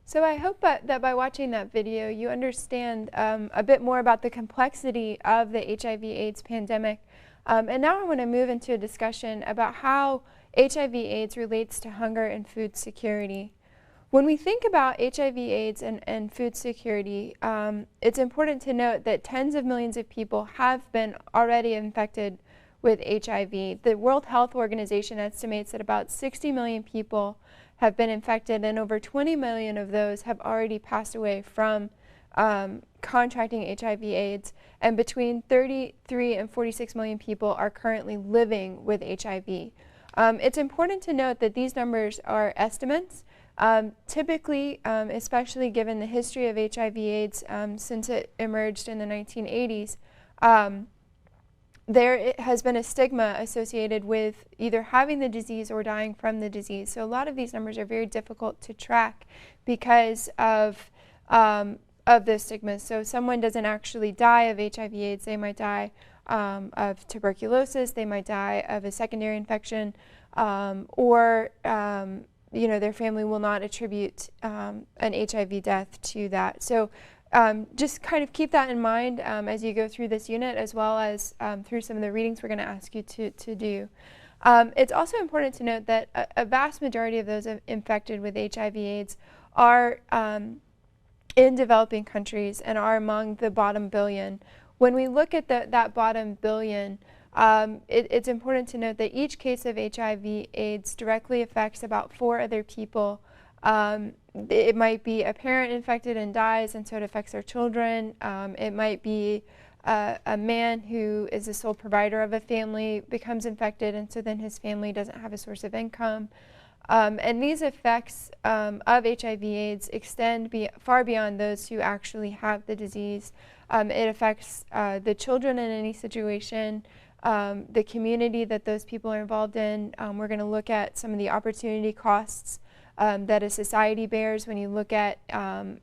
So I hope that by watching that video, you understand a bit more about the complexity of the HIV/AIDS pandemic. And now I want to move into a discussion about how HIV/AIDS relates to hunger and food security. When we think about HIV/AIDS and food security, it's important to note that tens of millions of people have been already infected with HIV. The World Health Organization estimates that about 60 million people have been infected, and over 20 million of those have already passed away from contracting HIV/AIDS, and between 33 and 46 million people are currently living with HIV. It's important to note that these numbers are estimates. Typically, especially given the history of HIV/AIDS since it emerged in the 1980s, there has been a stigma associated with either having the disease or dying from the disease. So a lot of these numbers are very difficult to track because of this stigma. So someone doesn't actually die of HIV/AIDS. They might die of tuberculosis. They might die of a secondary infection, or their family will not attribute an HIV death to that. So just kind of keep that in mind as you go through this unit, as well as through some of the readings we're going to ask you to do. It's also important to note that a vast majority of those infected with HIV/AIDS are in developing countries and are among the bottom billion. When we look at that bottom billion, it's important to note that each case of HIV/AIDS directly affects about 4 other people. It might be a parent infected and dies, and so it affects their children. It might be a man who is the sole provider of a family becomes infected, and so then his family doesn't have a source of income. And these effects of HIV/AIDS extend far beyond those who actually have the disease. It affects the children in any situation, the community that those people are involved in. We're going to look at some of the opportunity costs that a society bears when you look at an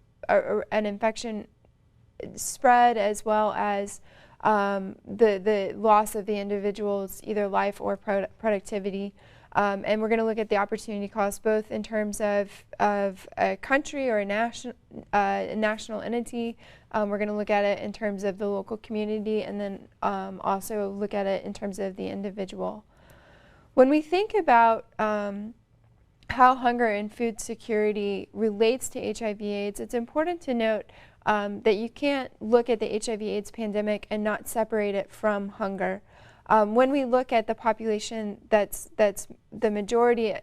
infection spread, as well as the loss of the individual's either life or productivity. And we're going to look at the opportunity costs both in terms of a country or a national entity. We're going to look at it in terms of the local community, and then also look at it in terms of the individual. When we think about how hunger and food security relates to HIV/AIDS, it's important to note that you can't look at the HIV/AIDS pandemic and not separate it from hunger. When we look at the population that's the majority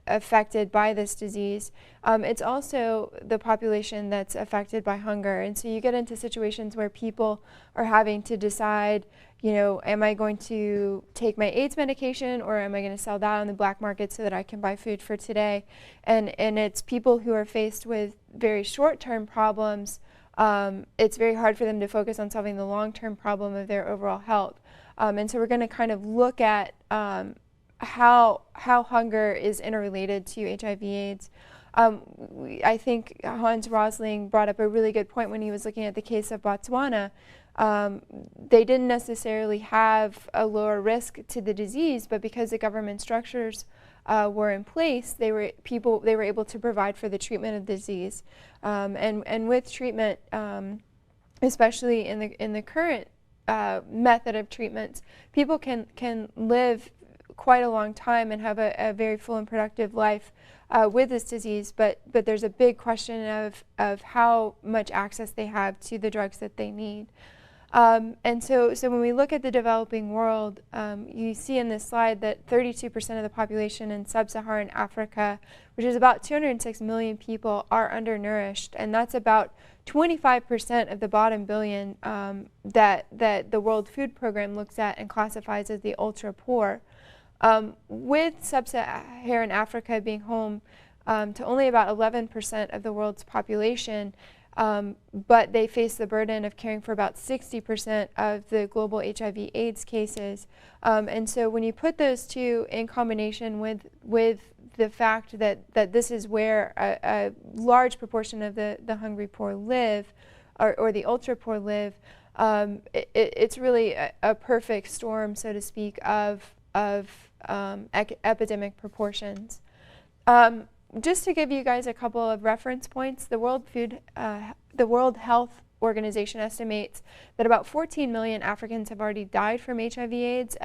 affected by this disease, it's also the population that's affected by hunger. And so you get into situations where people are having to decide, am I going to take my AIDS medication, or am I going to sell that on the black market so that I can buy food for today? And it's people who are faced with very short-term problems. It's very hard for them to focus on solving the long-term problem of their overall health. And so we're going to kind of look at how hunger is interrelated to HIV/AIDS. I think Hans Rosling brought up a really good point when he was looking at the case of Botswana. They didn't necessarily have a lower risk to the disease, but because the government structures were in place, they were able to provide for the treatment of the disease. And with treatment, especially in the current method of treatments, people can live quite a long time and have a very full and productive life with this disease, but there's a big question of how much access they have to the drugs that they need. And so when we look at the developing world, you see in this slide that 32% of the population in sub-Saharan Africa, which is about 206 million people, are undernourished, and that's about 25% of the bottom billion that the World Food Program looks at and classifies as the ultra-poor. With sub-Saharan Africa being home to only about 11% of the world's population, but they face the burden of caring for about 60% of the global HIV/AIDS cases. And so when you put those two in combination with the fact that this is where a large proportion of the hungry poor live, or the ultra poor live, it's really a perfect storm, so to speak, of epidemic proportions. just to give you guys a couple of reference points, the World Health Organization estimates that about 14 million Africans have already died from HIV/AIDS,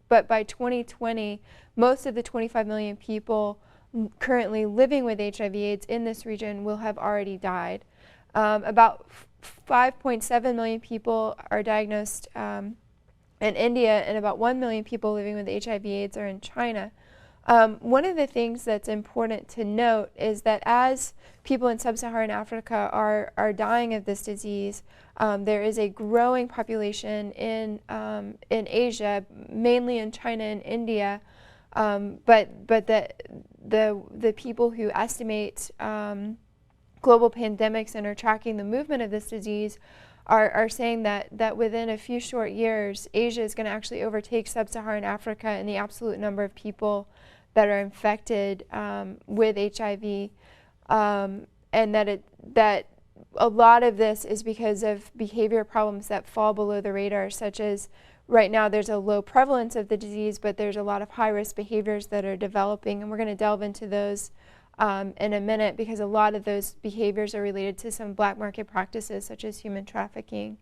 but by 2020, most of the 25 million people currently living with HIV/AIDS in this region will have already died. About 5.7 million people are diagnosed in India, and about 1 million people living with HIV/AIDS are in China. One of the things that's important to note is that as people in sub-Saharan Africa are dying of this disease, there is a growing population in Asia, mainly in China and India, but the people who estimate global pandemics and are tracking the movement of this disease are saying that within a few short years, Asia is going to actually overtake sub-Saharan Africa in the absolute number of people that are infected with HIV, and that a lot of this is because of behavior problems that fall below the radar, such as right now there's a low prevalence of the disease, but there's a lot of high-risk behaviors that are developing, and we're going to delve into those in a minute, because a lot of those behaviors are related to some black market practices such as human trafficking.